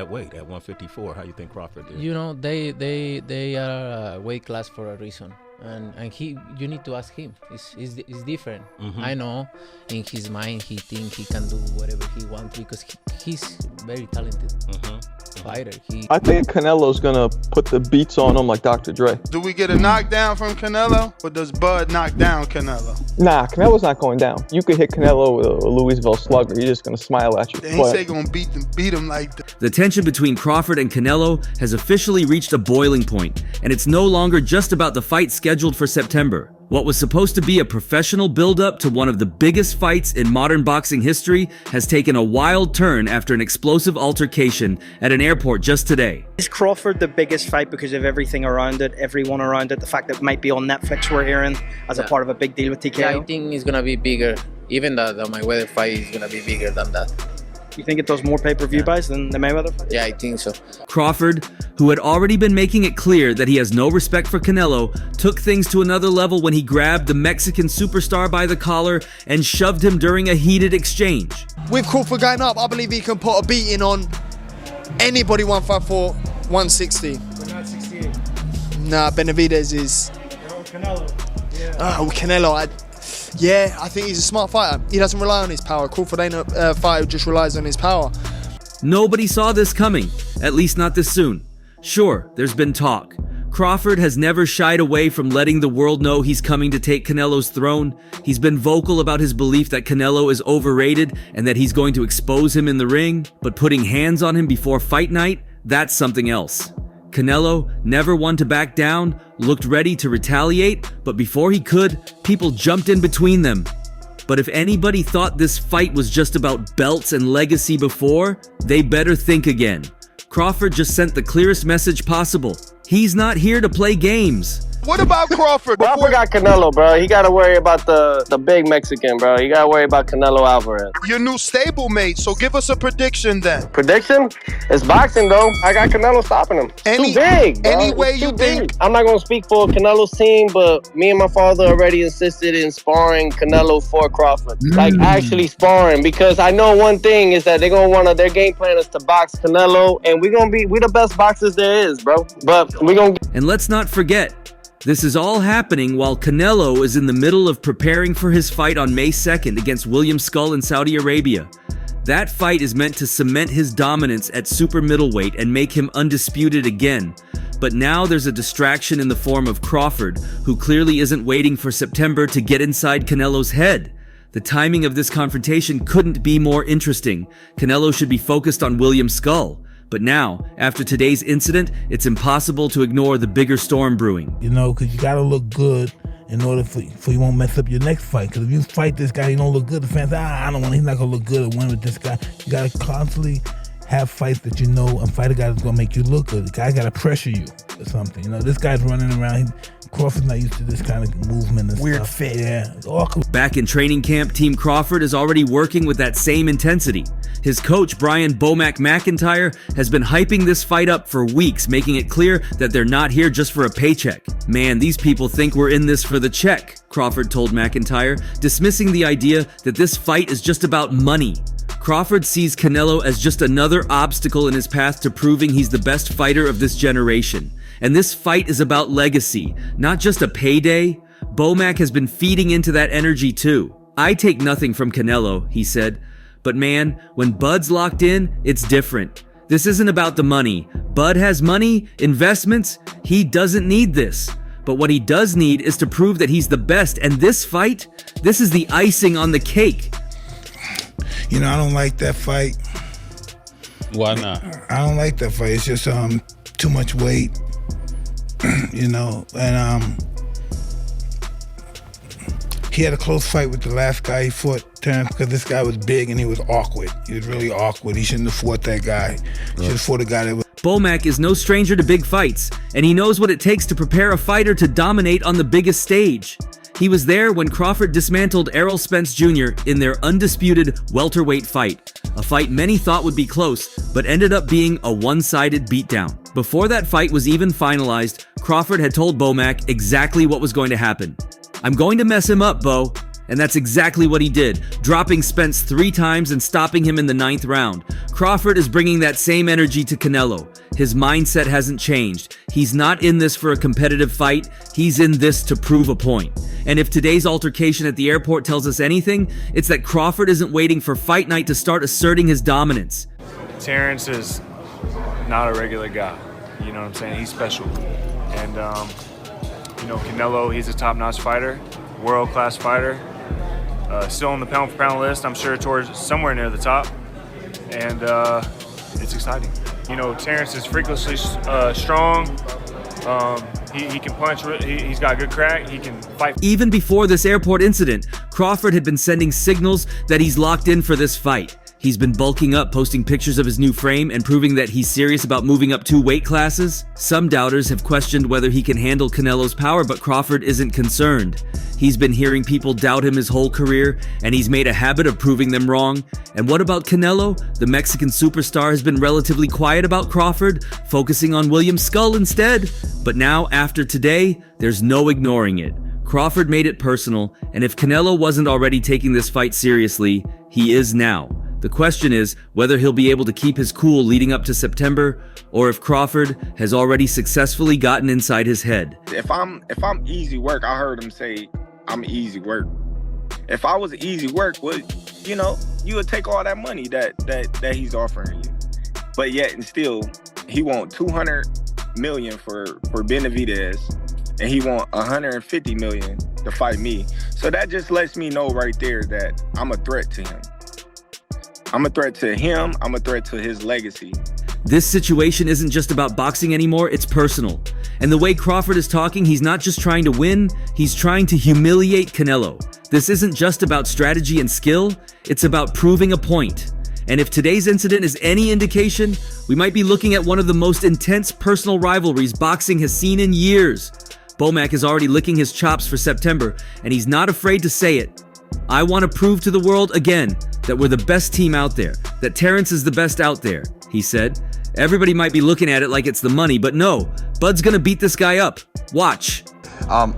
that weight at 154? How you think Crawford did? You know, they are a weight class for a reason, and you need to ask him. It's different. I know in his mind he think he can do whatever he wants because he's very talented fighter. I think Canelo's gonna put the beats on him like Dr. Dre. Do we get a knockdown from Canelo, or does Bud knock down Canelo? Nah, Canelo's not going down. You could hit Canelo with a Louisville slugger. He's just gonna smile at you. They ain't say gonna beat him like that. The tension between Crawford and Canelo has officially reached a boiling point, and it's no longer just about the fight scheduled for September. What was supposed to be a professional build-up to one of the biggest fights in modern boxing history has taken a wild turn after an explosive altercation at an airport just today. Is Crawford the biggest fight because of everything around it, everyone around it, the fact that it might be on Netflix we're hearing as a part of a big deal with TKO? Yeah, I think it's going to be bigger. Even the Mayweather fight is going to be bigger than that. You think it does more pay-per-view buys than the Mayweather fight? Yeah, I think so. Crawford, who had already been making it clear that he has no respect for Canelo, took things to another level when he grabbed the Mexican superstar by the collar and shoved him during a heated exchange. With Crawford going up, I believe he can put a beating on anybody 154, 160. But not 68. Nah, Benavidez is... Canelo. Yeah. Oh, Canelo, yeah, I think he's a smart fighter. He doesn't rely on his power. Crawford ain't a fighter who just relies on his power. Nobody saw this coming, at least not this soon. Sure, there's been talk. Crawford has never shied away from letting the world know he's coming to take Canelo's throne. He's been vocal about his belief that Canelo is overrated and that he's going to expose him in the ring. But putting hands on him before fight night, that's something else. Canelo, never one to back down, looked ready to retaliate, but before he could, people jumped in between them. But if anybody thought this fight was just about belts and legacy before, they better think again. Crawford just sent the clearest message possible. He's not here to play games. What about Crawford? Crawford got Canelo, bro. He got to worry about the big Mexican, bro. You got to worry about Canelo Alvarez. Your new stablemate, so give us a prediction then. Prediction? It's boxing, though. I got Canelo stopping him. Too big, bro. Any way It's you too think? big. I'm not going to speak for Canelo's team, but me and my father already insisted in sparring Canelo for Crawford. Like, actually sparring, because I know one thing is that they're going to want to, their game plan is to box Canelo, and we're the best boxers there is, bro. But we're going to... And let's not forget, this is all happening while Canelo is in the middle of preparing for his fight on May 2nd against William Skull in Saudi Arabia. That fight is meant to cement his dominance at super middleweight and make him undisputed again. But now there's a distraction in the form of Crawford, who clearly isn't waiting for September to get inside Canelo's head. The timing of this confrontation couldn't be more interesting. Canelo should be focused on William Skull. But now, after today's incident, it's impossible to ignore the bigger storm brewing. You know, because you got to look good in order for you won't mess up your next fight. Because if you fight this guy, he don't look good, the fans say, I don't want, he's not going to look good at winning with this guy. You got to constantly have fights that you know and fight a guy that's going to make you look good. The guy got to pressure you or something. You know, this guy's running around. Crawford's not used to this kind of movement and Weird stuff. fit. Yeah, it's awkward. Back in training camp, Team Crawford is already working with that same intensity. His coach, Brian Bomac McIntyre, has been hyping this fight up for weeks, making it clear that they're not here just for a paycheck. Man, these people think we're in this for the check, Crawford told McIntyre, dismissing the idea that this fight is just about money. Crawford sees Canelo as just another obstacle in his path to proving he's the best fighter of this generation. And this fight is about legacy, not just a payday. Bomac has been feeding into that energy too. I take nothing from Canelo, he said. But man, when Bud's locked in, it's different. This isn't about the money. Bud has money, investments. He doesn't need this. But what he does need is to prove that he's the best. And this fight, this is the icing on the cake. You know, I don't like that fight. Why not? I don't like that fight. It's just too much weight, you know. And he had a close fight with the last guy he fought, Terence, because this guy was big and he was awkward. He was really awkward. He shouldn't have fought that guy. He should have fought a guy that was... Bomac is no stranger to big fights, and he knows what it takes to prepare a fighter to dominate on the biggest stage. He was there when Crawford dismantled Errol Spence Jr. in their undisputed welterweight fight, a fight many thought would be close, but ended up being a one-sided beatdown. Before that fight was even finalized, Crawford had told Bomac exactly what was going to happen. "I'm going to mess him up, Bo. And that's exactly what he did, dropping Spence 3 times and stopping him in the 9th round. Crawford is bringing that same energy to Canelo. His mindset hasn't changed. He's not in this for a competitive fight. He's in this to prove a point. And if today's altercation at the airport tells us anything, it's that Crawford isn't waiting for fight night to start asserting his dominance. Terence is not a regular guy. You know what I'm saying? He's special. And, you know, Canelo, he's a top-notch fighter, world-class fighter. Still on the pound-for-pound list, I'm sure towards somewhere near the top. And it's exciting. You know, Terence is freakishly strong. He can punch, he's got good crack, he can fight. Even before this airport incident, Crawford had been sending signals that he's locked in for this fight. He's been bulking up, posting pictures of his new frame and proving that he's serious about moving up 2 weight classes. Some doubters have questioned whether he can handle Canelo's power, but Crawford isn't concerned. He's been hearing people doubt him his whole career, and he's made a habit of proving them wrong. And what about Canelo? The Mexican superstar has been relatively quiet about Crawford, focusing on William Skull instead. But now, after today, there's no ignoring it. Crawford made it personal, and if Canelo wasn't already taking this fight seriously, he is now. The question is whether he'll be able to keep his cool leading up to September, or if Crawford has already successfully gotten inside his head. If I'm easy work, I heard him say I'm easy work. If I was easy work, well, you know, you would take all that money that he's offering you. But yet and still, he want $200 million for Benavidez, and he want $150 million to fight me. So that just lets me know right there that I'm a threat to him. I'm a threat to him. I'm a threat to his legacy. This situation isn't just about boxing anymore, it's personal. And the way Crawford is talking, he's not just trying to win, he's trying to humiliate Canelo. This isn't just about strategy and skill, it's about proving a point. And if today's incident is any indication, we might be looking at one of the most intense personal rivalries boxing has seen in years. Bomac is already licking his chops for September, and he's not afraid to say it. I want to prove to the world again that we're the best team out there, that Terence is the best out there, he said. Everybody might be looking at it like it's the money, but no, Bud's gonna beat this guy up. Watch.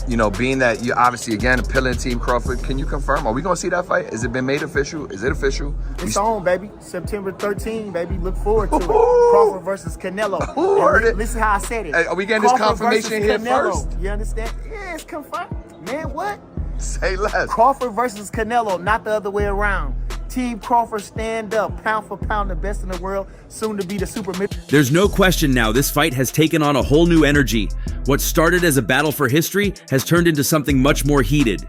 You know, being that you obviously, again, appealing to Team Crawford, can you confirm? Are we gonna see that fight? Has it been made official? Is it official? It's on, baby. September 13, baby. Look forward to it. Crawford versus Canelo. Who heard it? Listen how I said it. Hey, are we getting this confirmation here first? You understand? Yeah, it's confirmed. Man, what? Say less. Crawford versus Canelo, not the other way around. Team Crawford stand up, pound for pound, the best in the world, soon to be the super mid. There's no question now this fight has taken on a whole new energy. What started as a battle for history has turned into something much more heated.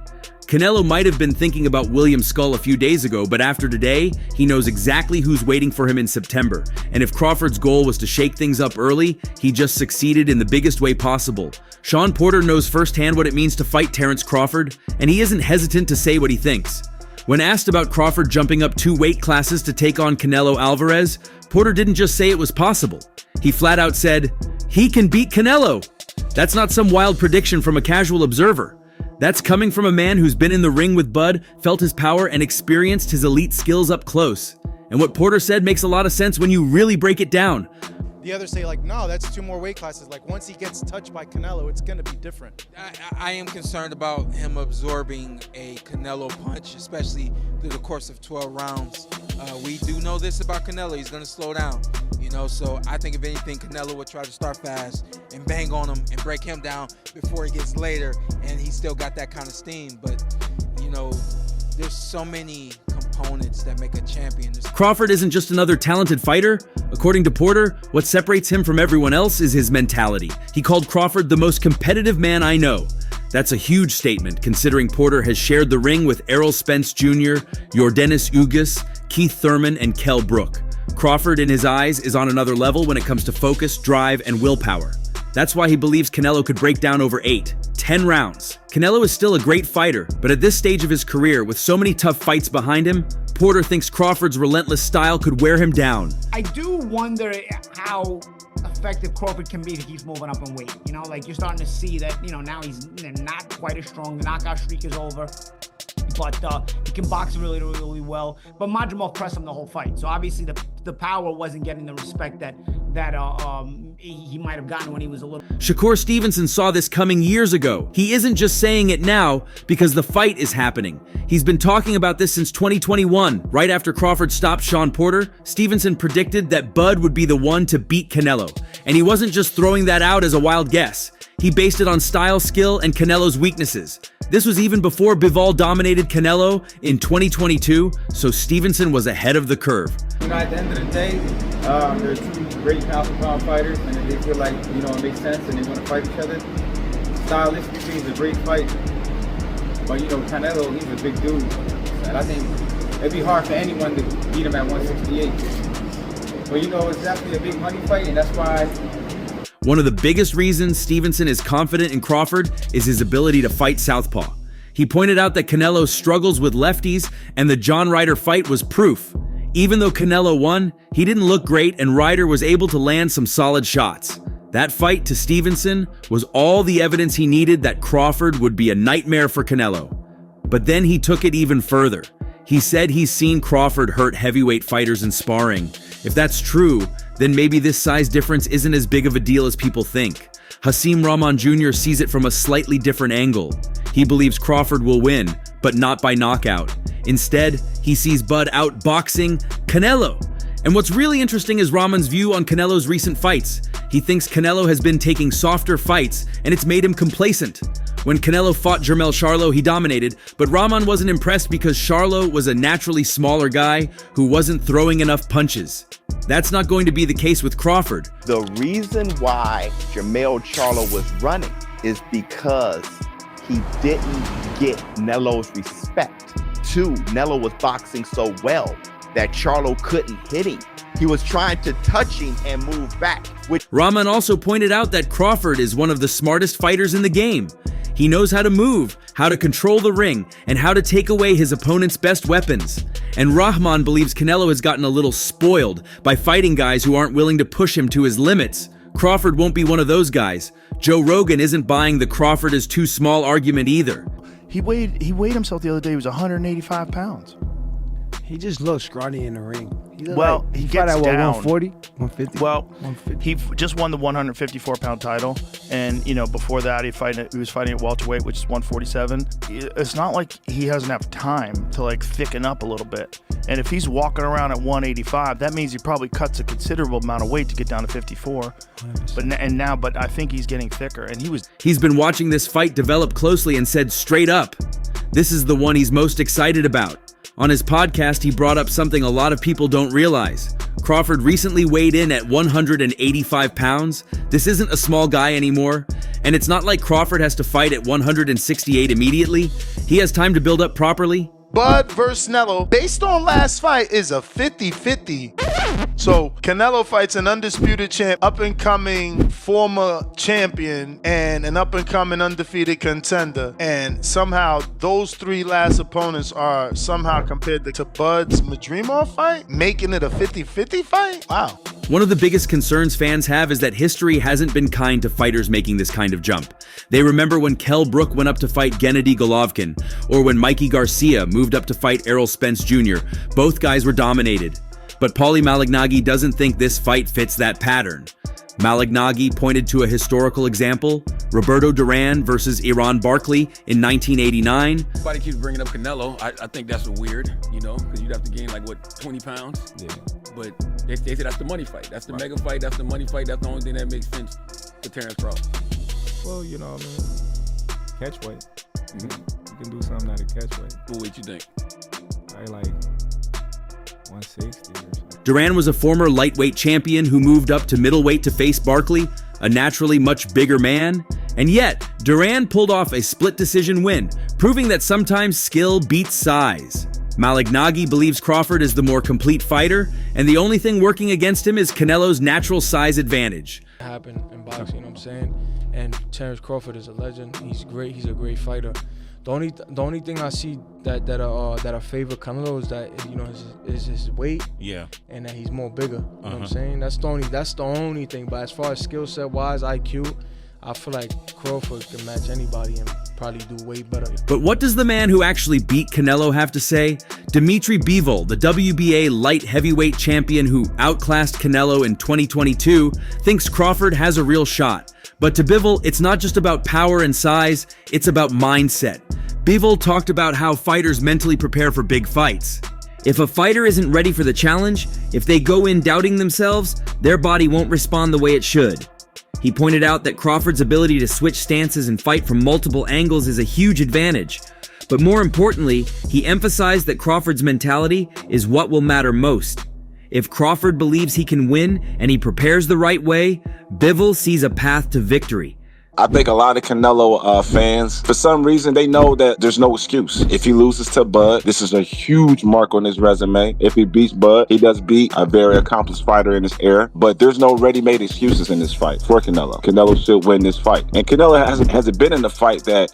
Canelo might have been thinking about William Skull a few days ago, but after today, he knows exactly who's waiting for him in September. And if Crawford's goal was to shake things up early, he just succeeded in the biggest way possible. Shawn Porter knows firsthand what it means to fight Terence Crawford, and he isn't hesitant to say what he thinks. When asked about Crawford jumping up 2 weight classes to take on Canelo Alvarez, Porter didn't just say it was possible. He flat out said, he can beat Canelo. That's not some wild prediction from a casual observer. That's coming from a man who's been in the ring with Bud, felt his power, and experienced his elite skills up close. And what Porter said makes a lot of sense when you really break it down. The others say, like, no, that's 2 more weight classes. Like, once he gets touched by Canelo, it's going to be different. I am concerned about him absorbing a Canelo punch, especially through the course of 12 rounds. We do know this about Canelo. He's going to slow down, you know. So I think, if anything, Canelo would try to start fast and bang on him and break him down before he gets later. And he's still got that kind of steam. But, you know, there's so many components that make a champion. Crawford isn't just another talented fighter. According to Porter, what separates him from everyone else is his mentality. He called Crawford the most competitive man I know. That's a huge statement, considering Porter has shared the ring with Errol Spence Jr., Yordenis Ugas, Keith Thurman, and Kell Brook. Crawford, in his eyes, is on another level when it comes to focus, drive, and willpower. That's why he believes Canelo could break down over 8-10 rounds. Canelo is still a great fighter, but at this stage of his career, with so many tough fights behind him, Porter thinks Crawford's relentless style could wear him down. I do wonder how effective Crawford can be if he's moving up in weight. You know, like, you're starting to see that, you know, now he's not quite as strong. The knockout streak is over. But he can box really, really well. But Madrimov pressed him the whole fight. So obviously the power wasn't getting the respect that that he might have gotten when he was a little. Shakur Stevenson saw this coming years ago. He isn't just saying it now because the fight is happening. He's been talking about this since 2021. Right after Crawford stopped Shawn Porter, Stevenson predicted that Bud would be the one to beat Canelo. And he wasn't just throwing that out as a wild guess. He based it on style, skill, and Canelo's weaknesses. This was even before Bivol dominated Canelo in 2022, so Stevenson was ahead of the curve. You know, at the end of the day, they're two great pound-for-pound fighters, and if they feel like, you know, it makes sense and they want to fight each other, stylistically, it's a great fight. But, you know, Canelo, he's a big dude, and I think it'd be hard for anyone to beat him at 168. But, you know, it's definitely a big money fight, and that's why. One of the biggest reasons Stevenson is confident in Crawford is his ability to fight southpaw. He pointed out that Canelo struggles with lefties, and the John Ryder fight was proof. Even though Canelo won, he didn't look great, and Ryder was able to land some solid shots. That fight to Stevenson was all the evidence he needed that Crawford would be a nightmare for Canelo. But then he took it even further. He said he's seen Crawford hurt heavyweight fighters in sparring. If that's true, then maybe this size difference isn't as big of a deal as people think. Hasim Rahman Jr. sees it from a slightly different angle. He believes Crawford will win, but not by knockout. Instead, he sees Bud outboxing Canelo. And what's really interesting is Rahman's view on Canelo's recent fights. He thinks Canelo has been taking softer fights, and it's made him complacent. When Canelo fought Jermell Charlo, he dominated, but Rahman wasn't impressed because Charlo was a naturally smaller guy who wasn't throwing enough punches. That's not going to be the case with Crawford. The reason why Jermell Charlo was running is because he didn't get Nelo's respect. Two, Nelo was boxing so well that Charlo couldn't hit him. He was trying to touch him and move back. Rahman also pointed out that Crawford is one of the smartest fighters in the game. He knows how to move, how to control the ring, and how to take away his opponent's best weapons. And Rahman believes Canelo has gotten a little spoiled by fighting guys who aren't willing to push him to his limits. Crawford won't be one of those guys. Joe Rogan isn't buying the Crawford is too small argument either. He weighed himself the other day. He was 185 pounds. He just looks scrawny in the ring. Well, he gets at, down. 140, 150. Well, 150. he just won the 154-pound title, and you know before that he was fighting at welterweight, which is 147. It's not like he hasn't have time to like thicken up a little bit. And if he's walking around at 185, that means he probably cuts a considerable amount of weight to get down to 54. 100%. But I think he's getting thicker, and He's been watching this fight develop closely and said straight up, this is the one he's most excited about. On his podcast, he brought up something a lot of people don't realize. Crawford recently weighed in at 185 pounds. This isn't a small guy anymore. And it's not like Crawford has to fight at 168 immediately. He has time to build up properly. Bud versus Canelo, based on last fight, is a 50-50. So Canelo fights an undisputed champ, up-and-coming former champion, and an up-and-coming undefeated contender. And somehow those three last opponents are somehow compared to Bud's Madrimov fight, making it a 50-50 fight? Wow. One of the biggest concerns fans have is that history hasn't been kind to fighters making this kind of jump. They remember when Kell Brook went up to fight Gennady Golovkin, or when Mikey Garcia moved up to fight Errol Spence Jr. Both guys were dominated. But Paulie Malignaggi doesn't think this fight fits that pattern. Malignaggi pointed to a historical example, Roberto Duran versus Iran Barkley in 1989. Everybody keeps bringing up Canelo. I think that's weird, you know, because you'd have to gain 20 pounds? Yeah. But they say that's the money fight. That's the mega fight. That's the money fight. That's the only thing that makes sense for Terence Crawford. Well, you know, I mean, catch weight. You can do something out of catch weight. What weight you think? Probably like 160 or something. Duran was a former lightweight champion who moved up to middleweight to face Barkley, a naturally much bigger man. And yet, Duran pulled off a split decision win, proving that sometimes skill beats size. Malignaggi believes Crawford is the more complete fighter, and the only thing working against him is Canelo's natural size advantage. Happened in boxing, you know what I'm saying? And Terence Crawford is a legend. He's great. He's a great fighter. The only thing I see that favor Canelo is that, you know, is his weight. Yeah. And that he's more bigger. You know what I'm saying? That's the only thing. But as far as skill set wise, IQ, I feel like Crawford can match anybody. And probably do way better. But what does the man who actually beat Canelo have to say? Dmitry Bivol, the WBA light heavyweight champion who outclassed Canelo in 2022, thinks Crawford has a real shot. But to Bivol, it's not just about power and size, it's about mindset. Bivol talked about how fighters mentally prepare for big fights. If a fighter isn't ready for the challenge, if they go in doubting themselves, their body won't respond the way it should. He pointed out that Crawford's ability to switch stances and fight from multiple angles is a huge advantage. But more importantly, he emphasized that Crawford's mentality is what will matter most. If Crawford believes he can win and he prepares the right way, Bivol sees a path to victory. I think a lot of Canelo fans, for some reason, they know that there's no excuse. If he loses to Bud, this is a huge mark on his resume. If he beats Bud, he does beat a very accomplished fighter in his era. But there's no ready-made excuses in this fight for Canelo. Canelo should win this fight. And Canelo hasn't been in a fight that,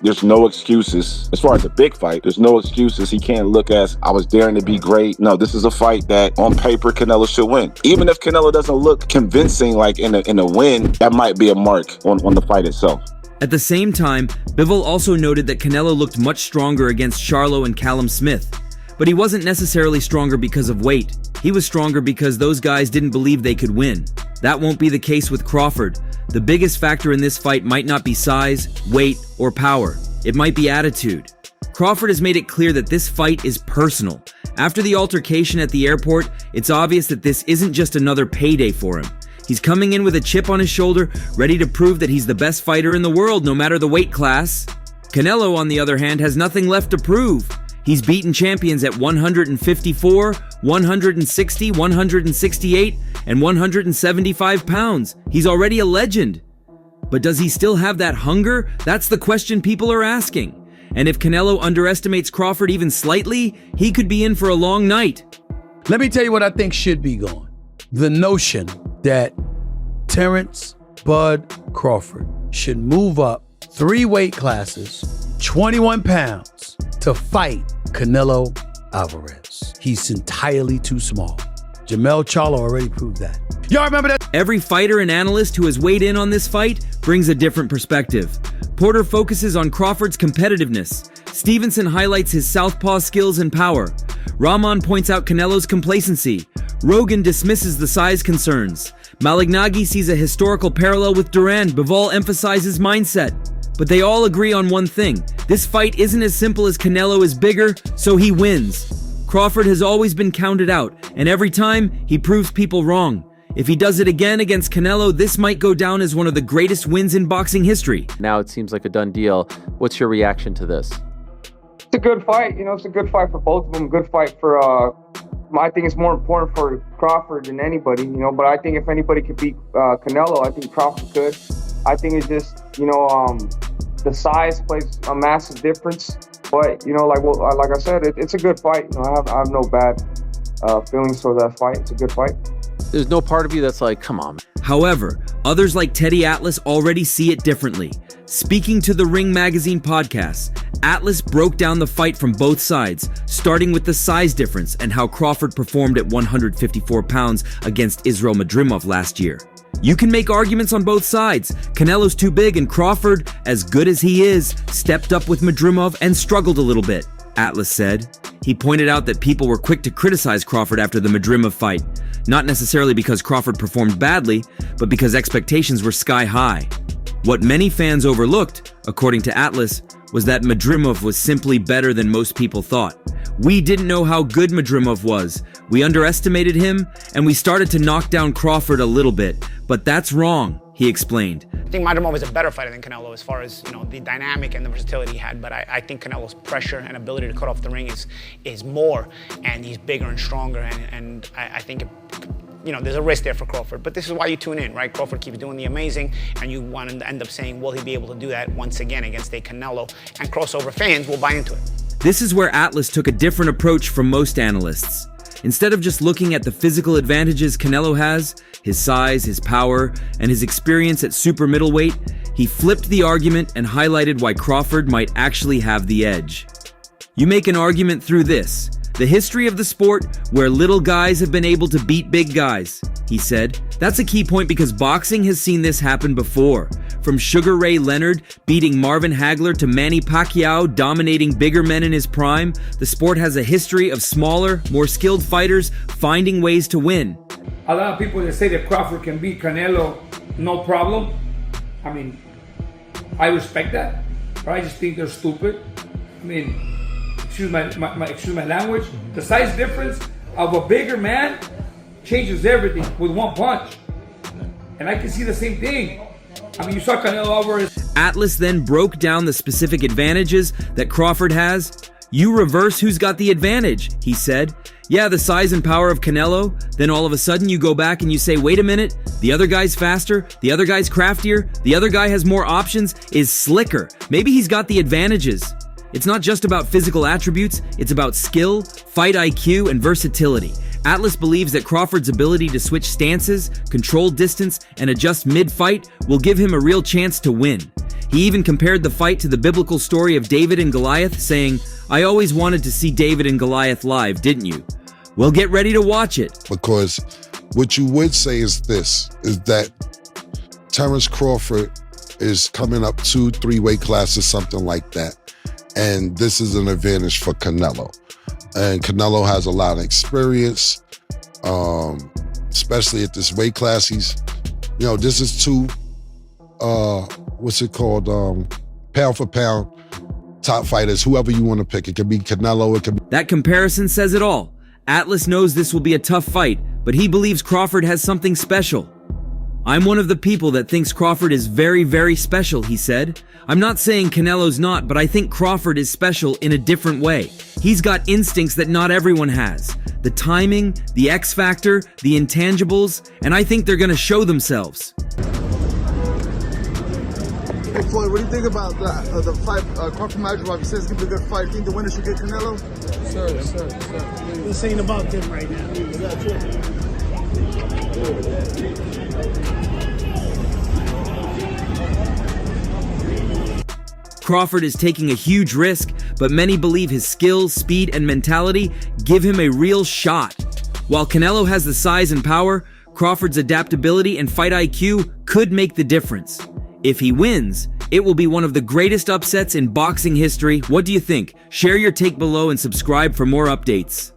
there's no excuses. As far as a big fight, there's no excuses. He can't look as, I was daring to be great. No, this is a fight that, on paper, Canelo should win. Even if Canelo doesn't look convincing, like in a win, that might be a mark on the fight itself. At the same time, Bivol also noted that Canelo looked much stronger against Charlo and Callum Smith. But he wasn't necessarily stronger because of weight. He was stronger because those guys didn't believe they could win. That won't be the case with Crawford. The biggest factor in this fight might not be size, weight, or power. It might be attitude. Crawford has made it clear that this fight is personal. After the altercation at the airport, it's obvious that this isn't just another payday for him. He's coming in with a chip on his shoulder, ready to prove that he's the best fighter in the world, no matter the weight class. Canelo, on the other hand, has nothing left to prove. He's beaten champions at 154, 160, 168, and 175 pounds. He's already a legend. But does he still have that hunger? That's the question people are asking. And if Canelo underestimates Crawford even slightly, he could be in for a long night. Let me tell you what I think should be going. The notion that Terence Bud Crawford should move up 3 weight classes, 21 pounds, to fight Canelo Alvarez. He's entirely too small. Jermell Charlo already proved that. Y'all remember that? Every fighter and analyst who has weighed in on this fight brings a different perspective. Porter focuses on Crawford's competitiveness. Stevenson highlights his southpaw skills and power. Rahman points out Canelo's complacency. Rogan dismisses the size concerns. Malignaggi sees a historical parallel with Duran. Bivol emphasizes mindset. But they all agree on one thing. This fight isn't as simple as Canelo is bigger, so he wins. Crawford has always been counted out, and every time, he proves people wrong. If he does it again against Canelo, this might go down as one of the greatest wins in boxing history. Now it seems like a done deal. What's your reaction to this? It's a good fight. It's a good fight for both of them. Good fight for, I think it's more important for Crawford than anybody, but I think if anybody could beat Canelo, I think Crawford could. I think it's just, the size plays a massive difference. But, like I said, it's a good fight. I have no bad feelings for that fight. It's a good fight. There's no part of you that's like, come on. However, others like Teddy Atlas already see it differently. Speaking to the Ring Magazine podcast, Atlas broke down the fight from both sides, starting with the size difference and how Crawford performed at 154 pounds against Israil Madrimov last year. You can make arguments on both sides. Canelo's too big and Crawford, as good as he is, stepped up with Madrimov and struggled a little bit, Atlas said. He pointed out that people were quick to criticize Crawford after the Madrimov fight, not necessarily because Crawford performed badly, but because expectations were sky high. What many fans overlooked, according to Atlas, was that Madrimov was simply better than most people thought. We didn't know how good Madrimov was. We underestimated him, and we started to knock down Crawford a little bit. But that's wrong, he explained. I think Madrimov is a better fighter than Canelo as far as the dynamic and the versatility he had, but I think Canelo's pressure and ability to cut off the ring is more, and he's bigger and stronger, and I think there's a risk there for Crawford. But this is why you tune in, right? Crawford keeps doing the amazing, and you want to end up saying, will he be able to do that once again against a Canelo? And crossover fans will buy into it. This is where Atlas took a different approach from most analysts. Instead of just looking at the physical advantages Canelo has, his size, his power, and his experience at super middleweight, he flipped the argument and highlighted why Crawford might actually have the edge. You make an argument through this. the history of the sport where little guys have been able to beat big guys, he said. That's a key point because boxing has seen this happen before. From Sugar Ray Leonard beating Marvin Hagler to Manny Pacquiao dominating bigger men in his prime, the sport has a history of smaller, more skilled fighters finding ways to win. A lot of people that say that Crawford can beat Canelo, no problem. I mean, I respect that, but I just think they're stupid. I mean, excuse my language. The size difference of a bigger man changes everything with one punch. And I can see the same thing. I mean, you saw Canelo Alvarez. Atlas then broke down the specific advantages that Crawford has. You reverse who's got the advantage, he said. Yeah, the size and power of Canelo. Then all of a sudden you go back and you say, wait a minute, the other guy's faster, the other guy's craftier, the other guy has more options, is slicker. Maybe he's got the advantages. It's not just about physical attributes, it's about skill, fight IQ, and versatility. Atlas believes that Crawford's ability to switch stances, control distance, and adjust mid-fight will give him a real chance to win. He even compared the fight to the biblical story of David and Goliath, saying, I always wanted to see David and Goliath live, didn't you? Well, get ready to watch it. Because what you would say is this, is that Terence Crawford is coming up 2-3 weight classes, something like that. And this is an advantage for Canelo. And Canelo has a lot of experience, especially at this weight class. This is two, pound for pound top fighters, whoever you want to pick. It could be Canelo, it could be... That comparison says it all. Atlas knows this will be a tough fight, but he believes Crawford has something special. I'm one of the people that thinks Crawford is very, very special, he said. I'm not saying Canelo's not, but I think Crawford is special in a different way. He's got instincts that not everyone has. The timing, the X factor, the intangibles, and I think they're gonna show themselves. Hey Floyd, what do you think about the fight, Crawford Madrigal? You said it's gonna be a good fight. You think the winner should get Canelo? Sir. This ain't about them right now. Crawford is taking a huge risk, but many believe his skills, speed, and mentality give him a real shot. While Canelo has the size and power, Crawford's adaptability and fight IQ could make the difference. If he wins, it will be one of the greatest upsets in boxing history. What do you think? Share your take below and subscribe for more updates.